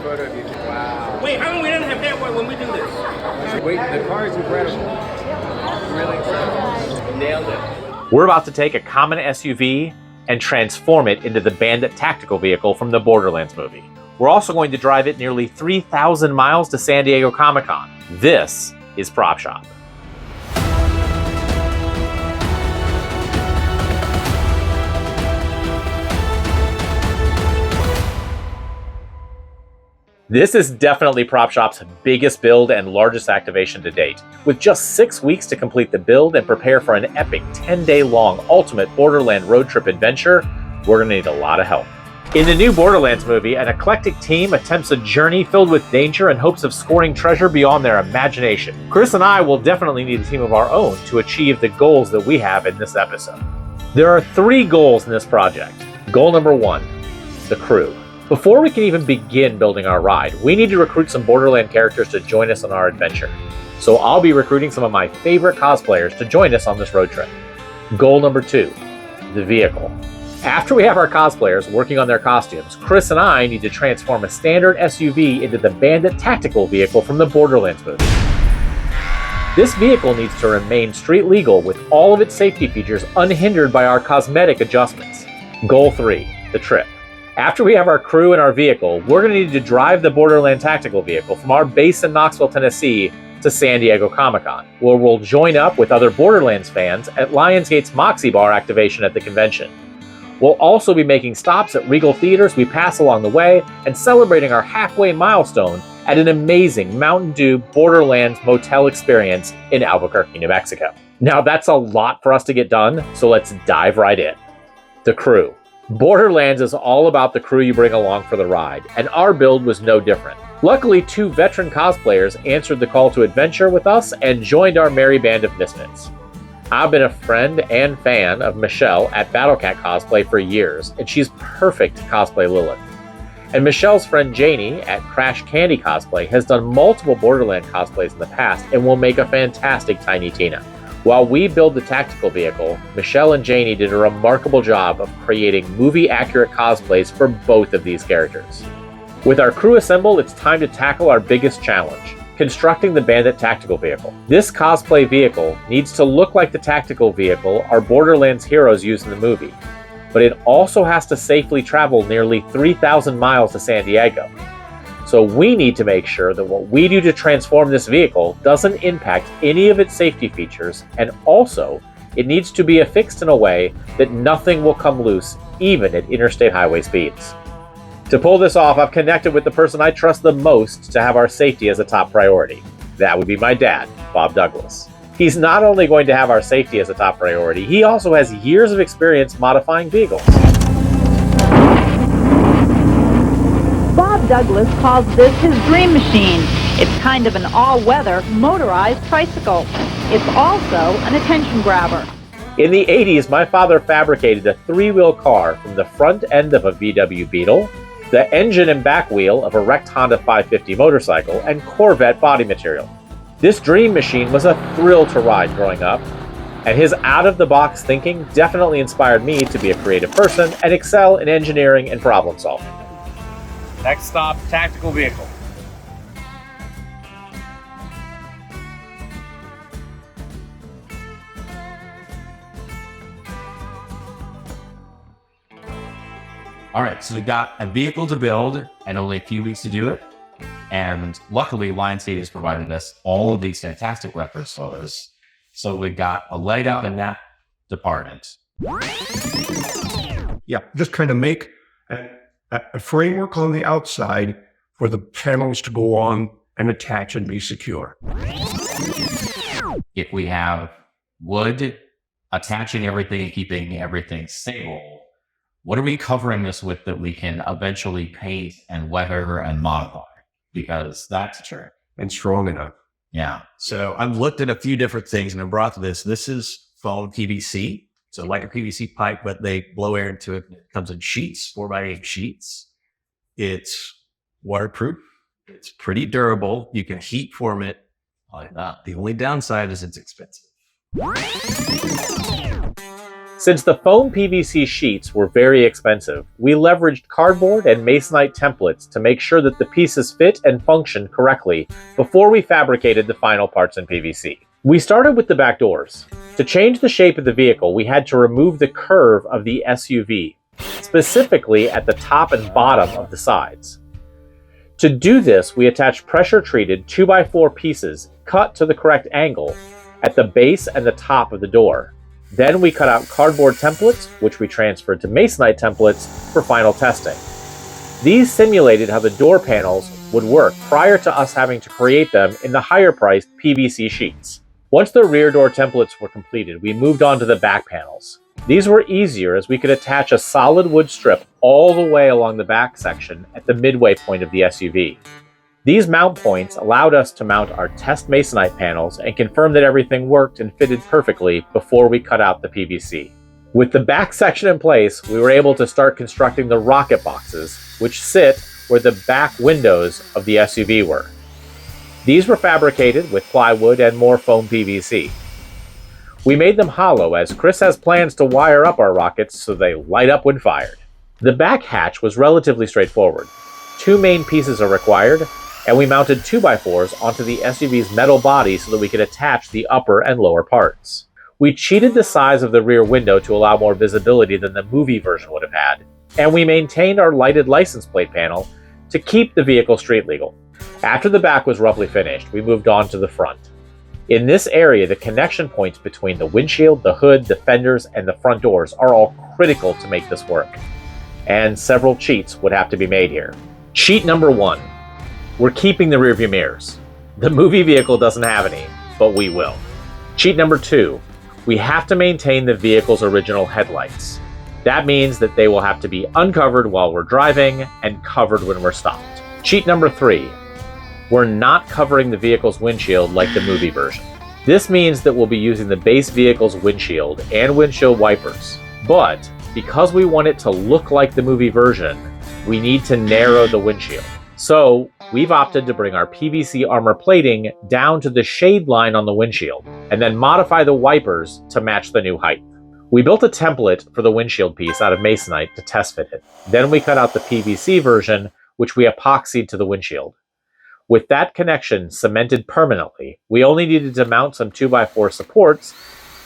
photo of you. Wow. Wait, how come we didn't have that when we do this? Wait, the car is incredible. Really incredible. Nailed it. We're about to take a common SUV and transform it into the Bandit Tactical Vehicle from the Borderlands movie. We're also going to drive it nearly 3,000 miles to San Diego Comic-Con. This is Prop Shop. This is definitely Prop Shop's biggest build and largest activation to date. With just 6 weeks to complete the build and prepare for an epic 10-day-long ultimate Borderland road trip adventure, we're gonna need a lot of help. In the new Borderlands movie, an eclectic team attempts a journey filled with danger and hopes of scoring treasure beyond their imagination. Chris and I will definitely need a team of our own to achieve the goals that we have in this episode. There are 3 goals in this project. Goal number 1, the crew. Before we can even begin building our ride, we need to recruit some Borderland characters to join us on our adventure. So I'll be recruiting some of my favorite cosplayers to join us on this road trip. Goal number 2, the vehicle. After we have our cosplayers working on their costumes, Chris and I need to transform a standard SUV into the Bandit Tactical Vehicle from the Borderlands movie. This vehicle needs to remain street legal with all of its safety features unhindered by our cosmetic adjustments. Goal 3, the trip. After we have our crew and our vehicle, we're going to need to drive the Borderland Tactical Vehicle from our base in Knoxville, Tennessee to San Diego Comic-Con, where we'll join up with other Borderlands fans at Lionsgate's Moxie Bar activation at the convention. We'll also be making stops at Regal theaters we pass along the way and celebrating our halfway milestone at an amazing Mountain Dew Borderlands motel experience in Albuquerque, New Mexico. Now that's a lot for us to get done, so let's dive right in. The crew. Borderlands is all about the crew you bring along for the ride, and our build was no different. Luckily, 2 veteran cosplayers answered the call to adventure with us and joined our merry band of misfits. I've been a friend and fan of Michelle at Battlecat Cosplay for years, and she's perfect to cosplay Lilith. And Michelle's friend Janie at Crash Candy Cosplay has done multiple Borderland cosplays in the past and will make a fantastic Tiny Tina. While we build the tactical vehicle, Michelle and Janie did a remarkable job of creating movie-accurate cosplays for both of these characters. With our crew assembled, it's time to tackle our biggest challenge, constructing the Bandit Tactical Vehicle. This cosplay vehicle needs to look like the tactical vehicle our Borderlands heroes use in the movie, but it also has to safely travel nearly 3,000 miles to San Diego. So we need to make sure that what we do to transform this vehicle doesn't impact any of its safety features, and also it needs to be affixed in a way that nothing will come loose, even at interstate highway speeds. To pull this off, I've connected with the person I trust the most to have our safety as a top priority. That would be my dad, Bob Douglas. He's not only going to have our safety as a top priority, he also has years of experience modifying vehicles. Bob Douglas calls this his dream machine. It's kind of an all-weather motorized tricycle. It's also an attention grabber. In the 80s, my father fabricated a 3-wheel car from the front end of a VW Beetle, the engine and back wheel of a wrecked Honda 550 motorcycle, and Corvette body material. This dream machine was a thrill to ride growing up, and his out-of-the-box thinking definitely inspired me to be a creative person and excel in engineering and problem solving. Next stop, tactical vehicle. All right, so we got a vehicle to build and only a few weeks to do it. And luckily, Lionsgate has provided us all of these fantastic reference photos. So we got a leg up in that department. Yeah, just trying to make a framework on the outside for the panels to go on and attach and be secure. If we have wood attaching everything and keeping everything stable, what are we covering this with that we can eventually paint and weather and modify? Because that's true. And strong enough. Yeah. So I've looked at a few different things and I brought this. This is foam PVC. So like a PVC pipe, but they blow air into it. It comes in sheets, 4x8 sheets. It's waterproof. It's pretty durable. You can heat form it like that. The only downside is it's expensive. Since the foam PVC sheets were very expensive, we leveraged cardboard and masonite templates to make sure that the pieces fit and functioned correctly before we fabricated the final parts in PVC. We started with the back doors. To change the shape of the vehicle, we had to remove the curve of the SUV, specifically at the top and bottom of the sides. To do this, we attached pressure-treated 2x4 pieces cut to the correct angle at the base and the top of the door. Then we cut out cardboard templates, which we transferred to masonite templates for final testing. These simulated how the door panels would work prior to us having to create them in the higher-priced PVC sheets. Once the rear door templates were completed, we moved on to the back panels. These were easier as we could attach a solid wood strip all the way along the back section at the midway point of the SUV. These mount points allowed us to mount our test masonite panels and confirm that everything worked and fitted perfectly before we cut out the PVC. With the back section in place, we were able to start constructing the rocket boxes, which sit where the back windows of the SUV were. These were fabricated with plywood and more foam PVC. We made them hollow as Chris has plans to wire up our rockets so they light up when fired. The back hatch was relatively straightforward. 2 main pieces are required, and we mounted 2x4s onto the SUV's metal body so that we could attach the upper and lower parts. We cheated the size of the rear window to allow more visibility than the movie version would have had, and we maintained our lighted license plate panel to keep the vehicle street legal. After the back was roughly finished, we moved on to the front. In this area, the connection points between the windshield, the hood, the fenders, and the front doors are all critical to make this work, and several cheats would have to be made here. Cheat number 1. We're keeping the rearview mirrors. The movie vehicle doesn't have any, but we will. Cheat number 2. We have to maintain the vehicle's original headlights. That means that they will have to be uncovered while we're driving and covered when we're stopped. Cheat number 3. We're not covering the vehicle's windshield like the movie version. This means that we'll be using the base vehicle's windshield and windshield wipers. But because we want it to look like the movie version, we need to narrow the windshield. So we've opted to bring our PVC armor plating down to the shade line on the windshield, and then modify the wipers to match the new height. We built a template for the windshield piece out of masonite to test fit it. Then we cut out the PVC version, which we epoxied to the windshield. With that connection cemented permanently, we only needed to mount some 2x4 supports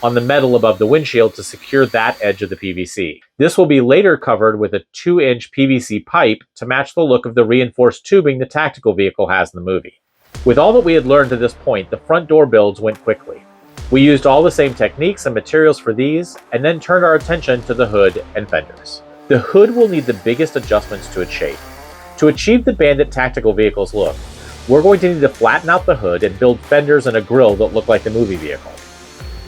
on the metal above the windshield to secure that edge of the PVC. This will be later covered with a 2-inch PVC pipe to match the look of the reinforced tubing the tactical vehicle has in the movie. With all that we had learned to this point, the front door builds went quickly. We used all the same techniques and materials for these, and then turned our attention to the hood and fenders. The hood will need the biggest adjustments to its shape. To achieve the Bandit Tactical Vehicle's look, we're going to need to flatten out the hood and build fenders and a grille that look like the movie vehicle.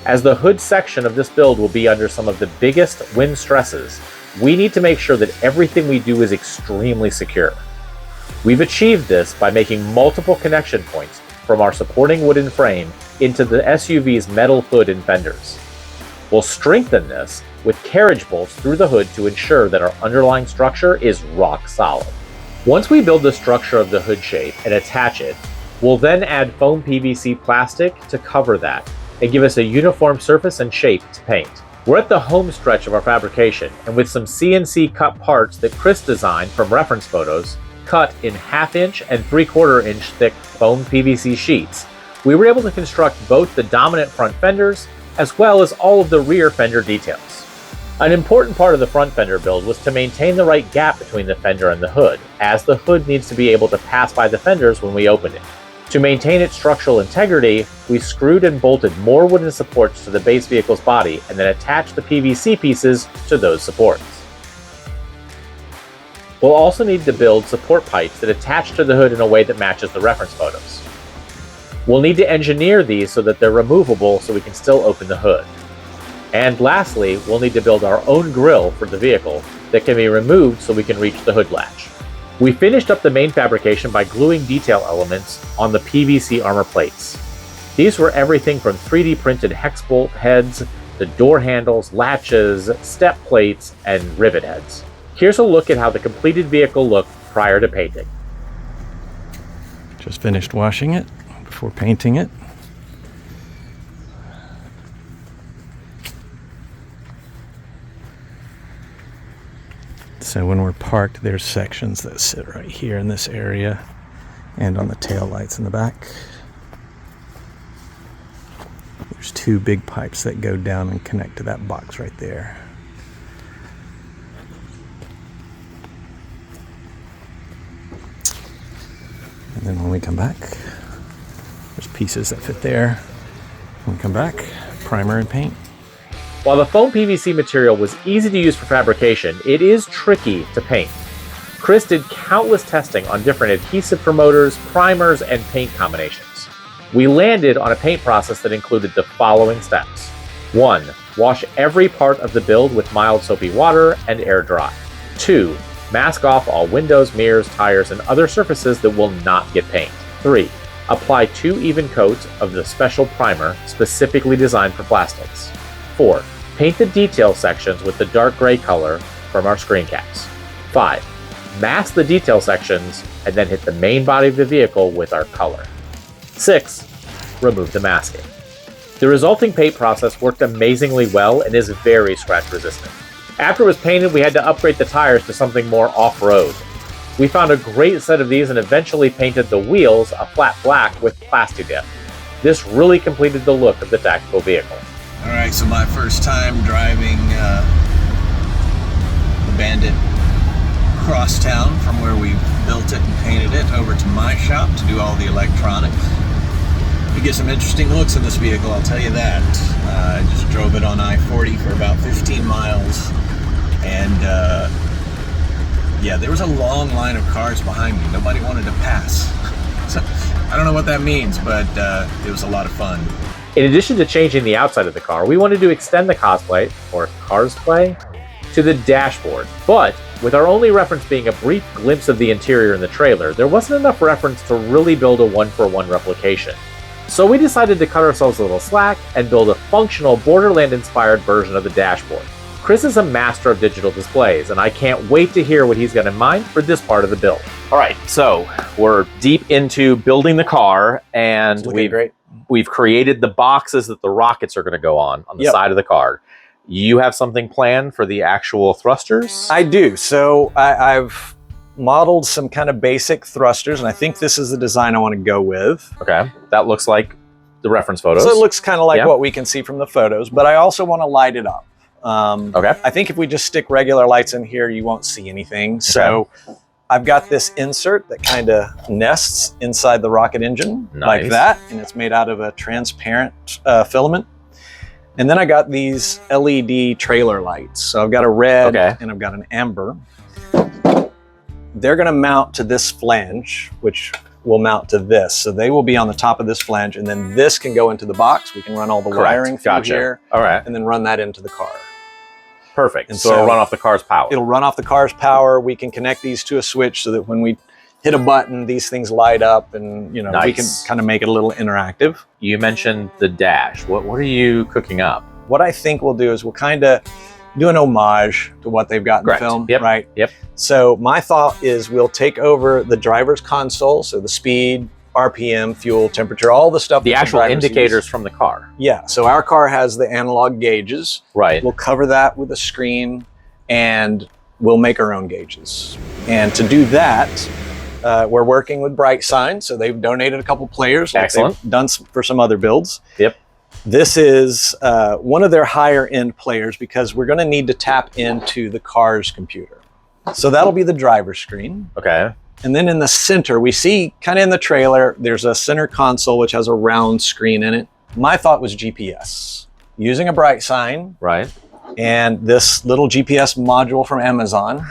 As the hood section of this build will be under some of the biggest wind stresses, we need to make sure that everything we do is extremely secure. We've achieved this by making multiple connection points from our supporting wooden frame into the SUV's metal hood and fenders. We'll strengthen this with carriage bolts through the hood to ensure that our underlying structure is rock solid. Once we build the structure of the hood shape and attach it, we'll then add foam PVC plastic to cover that and give us a uniform surface and shape to paint. We're at the home stretch of our fabrication, and with some CNC cut parts that Chris designed from reference photos, cut in 1/2-inch and 3/4-inch thick foam PVC sheets, we were able to construct both the dominant front fenders as well as all of the rear fender details. An important part of the front fender build was to maintain the right gap between the fender and the hood, as the hood needs to be able to pass by the fenders when we open it. To maintain its structural integrity, we screwed and bolted more wooden supports to the base vehicle's body and then attached the PVC pieces to those supports. We'll also need to build support pipes that attach to the hood in a way that matches the reference photos. We'll need to engineer these so that they're removable so we can still open the hood. And lastly, we'll need to build our own grille for the vehicle that can be removed so we can reach the hood latch. We finished up the main fabrication by gluing detail elements on the PVC armor plates. These were everything from 3D printed hex bolt heads to door handles, latches, step plates, and rivet heads. Here's a look at how the completed vehicle looked prior to painting. Just finished washing it before painting it. So when we're parked, there's sections that sit right here in this area and on the tail lights in the back. There's 2 big pipes that go down and connect to that box right there. And then when we come back, there's pieces that fit there. When we come back, primer and paint. While the foam PVC material was easy to use for fabrication, it is tricky to paint. Chris did countless testing on different adhesive promoters, primers, and paint combinations. We landed on a paint process that included the following steps. 1. Wash every part of the build with mild soapy water and air dry. 2. Mask off all windows, mirrors, tires, and other surfaces that will not get paint. 3. Apply 2 even coats of the special primer specifically designed for plastics. 4. Paint the detail sections with the dark gray color from our screen caps. 5. Mask the detail sections and then hit the main body of the vehicle with our color. 6. Remove the masking. The resulting paint process worked amazingly well and is very scratch resistant. After it was painted, we had to upgrade the tires to something more off-road. We found a great set of these and eventually painted the wheels a flat black with Plasti-Dip. This really completed the look of the tactical vehicle. All right, so my first time driving the Bandit cross town from where we built it and painted it over to my shop to do all the electronics. You get some interesting looks in this vehicle, I'll tell you that. I just drove it on I-40 for about 15 miles, and yeah, there was a long line of cars behind me. Nobody wanted to pass. So, I don't know what that means, but it was a lot of fun. In addition to changing the outside of the car, we wanted to extend the Cosplay, or Carsplay, to the dashboard. But with our only reference being a brief glimpse of the interior in the trailer, there wasn't enough reference to really build a one-for-one replication. So we decided to cut ourselves a little slack and build a functional Borderland-inspired version of the dashboard. Chris is a master of digital displays, and I can't wait to hear what he's got in mind for this part of the build. All right, so we're deep into building the car, and we've created the boxes that the rockets are going to go on the side of the car. You have something planned for the actual thrusters? I do. So I've modeled some kind of basic thrusters, and I think this is the design I want to go with. Okay, that looks like the reference photos. So it looks kind of like what we can see from the photos, but I also want to light it up. Okay. I think if we just stick regular lights in here, you won't see anything. So I've got this insert that kind of nests inside the rocket engine like that, and it's made out of a transparent filament. And then I got these LED trailer lights. So I've got a red and I've got an amber. They're going to mount to this flange, which will mount to this. So they will be on the top of this flange, and then this can go into the box. We can run all the wiring through here, and then run that into the car. Perfect. And so it'll run off the car's power. It'll run off the car's power. We can connect these to a switch so that when we hit a button, these things light up, and we can kind of make it a little interactive. You mentioned the dash. What are you cooking up? What I think we'll do is we'll kind of do an homage to what they've got in the film, right? Yep. So my thought is we'll take over the driver's console, so the speed, RPM, fuel, temperature, all the stuff. The actual indicators from the car. Yeah, so our car has the analog gauges. Right. We'll cover that with a screen, and we'll make our own gauges. And to do that, we're working with Bright Sign, so they've donated a couple players. Like Excellent. They've done for some other builds. Yep. This is one of their higher end players because we're going to need to tap into the car's computer. So that'll be the driver's screen. Okay. And then in the center, we see kind of in the trailer, there's a center console which has a round screen in it. My thought was GPS. Using a Bright Sign. Right. And this little GPS module from Amazon,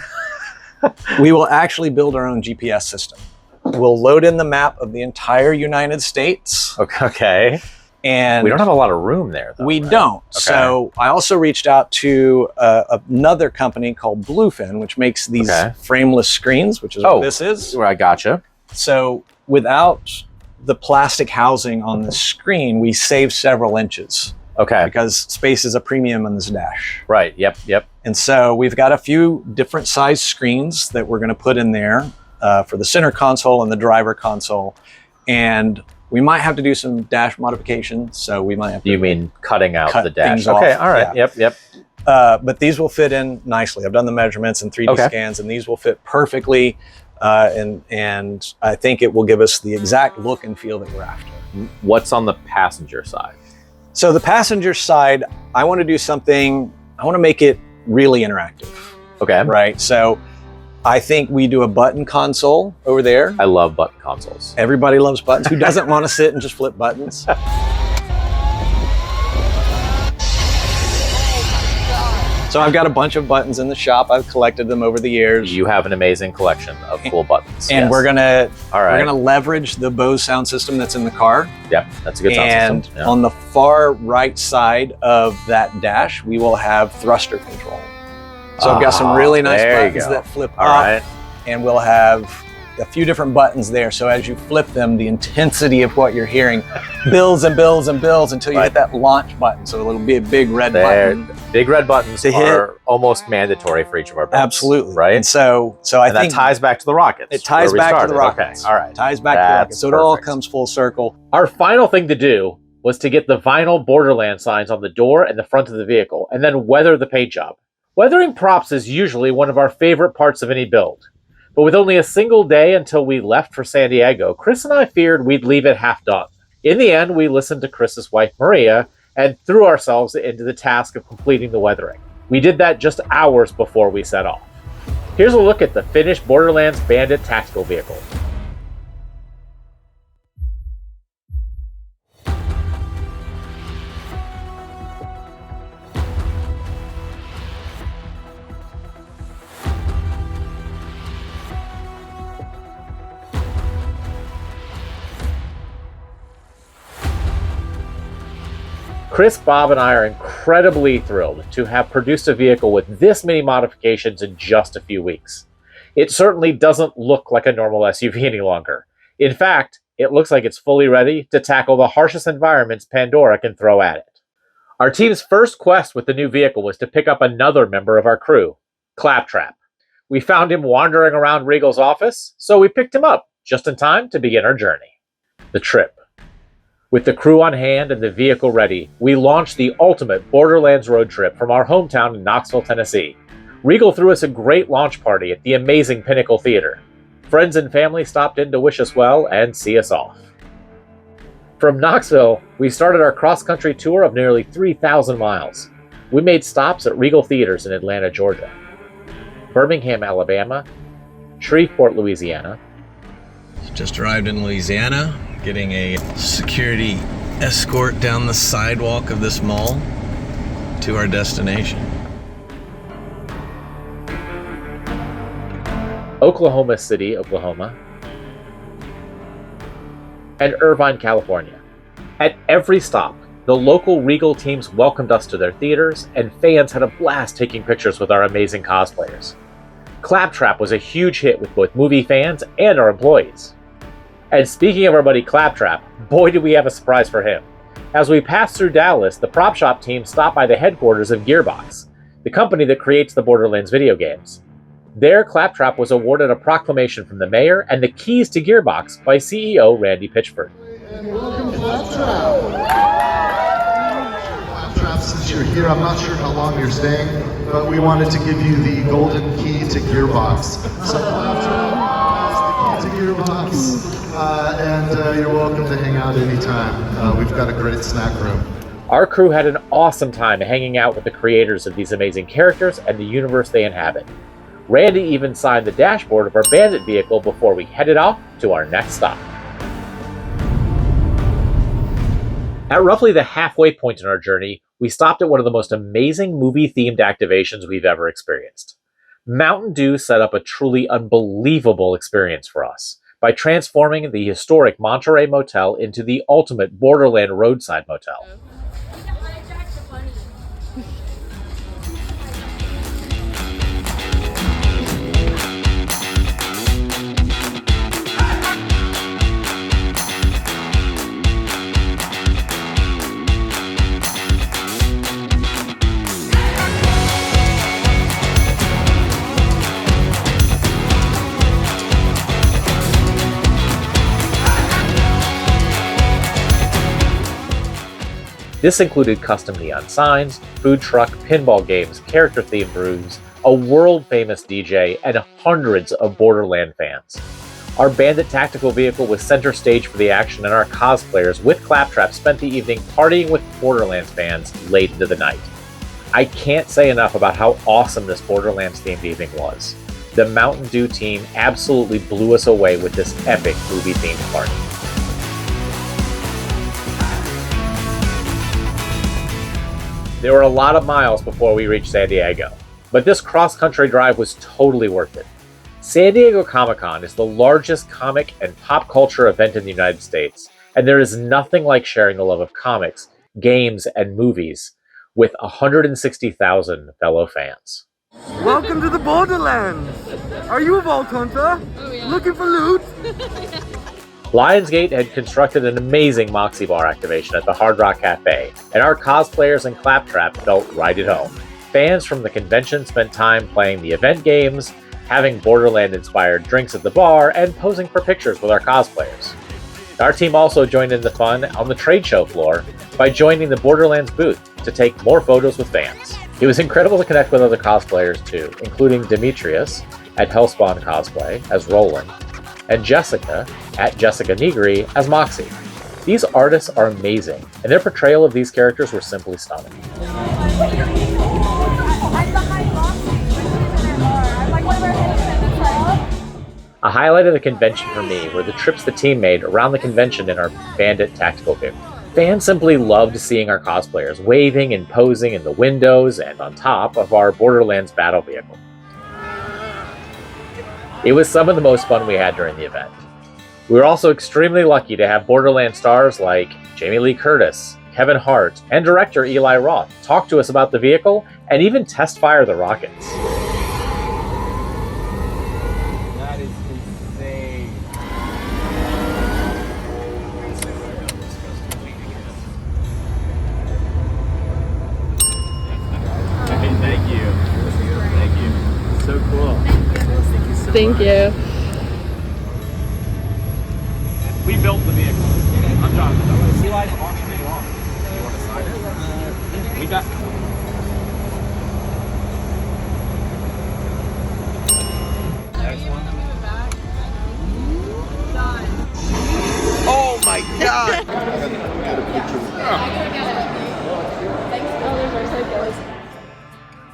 we will actually build our own GPS system. We'll load in the map of the entire United States. Okay. And we don't have a lot of room there, though. We don't. Okay. So I also reached out to another company called Bluefin, which makes these frameless screens, which is what this is. I gotcha. So without the plastic housing on the screen, we save several inches. Okay. Because space is a premium on this dash. Right. Yep. And so we've got a few different size screens that we're going to put in there for the center console and the driver console. And we might have to do some dash modifications, so we might have to. You mean cutting out cut the dash? things Okay, off. all right. Yeah. Yep. But these will fit in nicely. I've done the measurements and 3D scans, and these will fit perfectly. And I think it will give us the exact look and feel that we're after. What's on the passenger side? So the passenger side, I want to do something, I want to make it really interactive. Okay. Right. So I think we do a button console over there. I love button consoles. Everybody loves buttons. Who doesn't want to sit and just flip buttons? So I've got a bunch of buttons in the shop. I've collected them over the years. You have an amazing collection of cool buttons. And yes. we're gonna All we're gonna leverage the Bose sound system that's in the car. Yep, that's a good sound and system. Yeah. On the far right side of that dash, we will have thruster control. So I've got some really nice buttons that flip up, and we'll have a few different buttons there. So as you flip them, the intensity of what you're hearing builds and builds and builds until you hit that launch button. So it'll be a big red button. Big red buttons are almost mandatory for each of our builds. Absolutely. Right? And so I think that ties back to the rockets. It ties back to the rockets. Okay. All right. Ties back to the rockets. So it all comes full circle. Our final thing to do was to get the vinyl Borderlands signs on the door and the front of the vehicle, and then weather the paint job. Weathering props is usually one of our favorite parts of any build. But with only a single day until we left for San Diego, Chris and I feared we'd leave it half done. In the end, we listened to Chris's wife, Maria, and threw ourselves into the task of completing the weathering. We did that just hours before we set off. Here's a look at the finished Borderlands Bandit Tactical Vehicle. Chris, Bob, and I are incredibly thrilled to have produced a vehicle with this many modifications in just a few weeks. It certainly doesn't look like a normal SUV any longer. In fact, it looks like it's fully ready to tackle the harshest environments Pandora can throw at it. Our team's first quest with the new vehicle was to pick up another member of our crew, Claptrap. We found him wandering around Regal's office, so we picked him up just in time to begin our journey. The trip. With the crew on hand and the vehicle ready, we launched the ultimate Borderlands road trip from our hometown in Knoxville, Tennessee. Regal threw us a great launch party at the amazing Pinnacle Theater. Friends and family stopped in to wish us well and see us off. From Knoxville, we started our cross-country tour of nearly 3,000 miles. We made stops at Regal Theaters in Atlanta, Georgia, Birmingham, Alabama, Shreveport, Louisiana. Just arrived in Louisiana, getting a security escort down the sidewalk of this mall to our destination. Oklahoma City, Oklahoma, and Irvine, California. At every stop, the local Regal teams welcomed us to their theaters, and fans had a blast taking pictures with our amazing cosplayers. Claptrap was a huge hit with both movie fans and our employees. And speaking of our buddy Claptrap, boy did we have a surprise for him. As we passed through Dallas, the prop shop team stopped by the headquarters of Gearbox, the company that creates the Borderlands video games. There, Claptrap was awarded a proclamation from the mayor and the keys to Gearbox by CEO Randy Pitchford. And welcome, Claptrap. Claptrap, since you're here, I'm not sure how long you're staying, but we wanted to give you the golden key to Gearbox. So Claptrap has the key to Gearbox. And you're welcome to hang out anytime. We've got a great snack room. Our crew had an awesome time hanging out with the creators of these amazing characters and the universe they inhabit. Randy even signed the dashboard of our Bandit vehicle before we headed off to our next stop. At roughly the halfway point in our journey, we stopped at one of the most amazing movie-themed activations we've ever experienced. Mountain Dew set up a truly unbelievable experience for us by transforming the historic Monterey Motel into the ultimate Borderland roadside motel. This included custom neon signs, food truck, pinball games, character-themed rooms, a world-famous DJ, and hundreds of Borderlands fans. Our Bandit Tactical Vehicle was center stage for the action, and our cosplayers with Claptrap spent the evening partying with Borderlands fans late into the night. I can't say enough about how awesome this Borderlands-themed evening was. The Mountain Dew team absolutely blew us away with this epic movie-themed party. There were a lot of miles before we reached San Diego, but this cross-country drive was totally worth it. San Diego Comic-Con is the largest comic and pop culture event in the United States, and there is nothing like sharing the love of comics, games, and movies with 160,000 fellow fans. Welcome to the Borderlands! Are you a Vault Hunter? Looking for loot? Lionsgate had constructed an amazing Moxie Bar activation at the Hard Rock Cafe, and our cosplayers and Claptrap felt right at home. Fans from the convention spent time playing the event games, having Borderland-inspired drinks at the bar, and posing for pictures with our cosplayers. Our team also joined in the fun on the trade show floor by joining the Borderlands booth to take more photos with fans. It was incredible to connect with other cosplayers too, including Demetrius at Hellspawn Cosplay as Roland, and Jessica at Jessica Negri as Moxie. These artists are amazing, and their portrayal of these characters were simply stunning. A highlight of the convention for me were the trips the team made around the convention in our Bandit Tactical Vehicle. Fans simply loved seeing our cosplayers waving and posing in the windows and on top of our Borderlands battle vehicle. It was some of the most fun we had during the event. We were also extremely lucky to have Borderlands stars like Jamie Lee Curtis, Kevin Hart, and director Eli Roth talk to us about the vehicle and even test fire the rockets. That is insane. Thank you. Thank you. So cool. Thank you. We built the vehicle. I'm Jonathan. Eli's auctioning it off. You want to sign it? We got. Oh my god!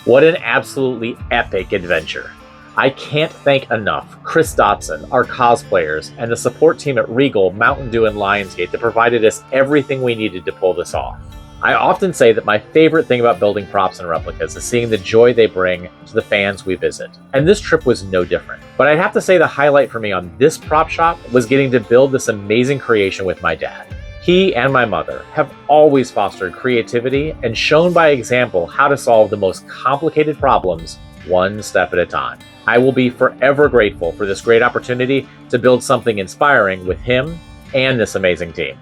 What an absolutely epic adventure. I can't thank enough Chris Dotson, our cosplayers, and the support team at Regal, Mountain Dew, and Lionsgate that provided us everything we needed to pull this off. I often say that my favorite thing about building props and replicas is seeing the joy they bring to the fans we visit. And this trip was no different. But I'd have to say the highlight for me on this prop shop was getting to build this amazing creation with my dad. He and my mother have always fostered creativity and shown by example how to solve the most complicated problems one step at a time. I will be forever grateful for this great opportunity to build something inspiring with him and this amazing team.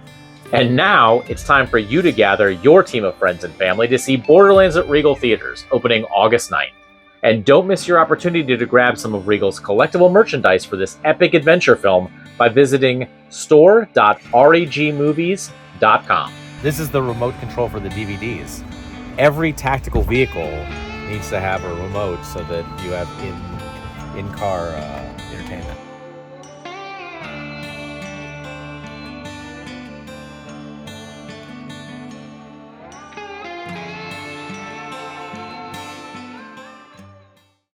And now it's time for you to gather your team of friends and family to see Borderlands at Regal Theaters, opening August 9th. And don't miss your opportunity to grab some of Regal's collectible merchandise for this epic adventure film by visiting store.regmovies.com. This is the remote control for the DVDs. Every tactical vehicle needs to have a remote so that you have in-car entertainment.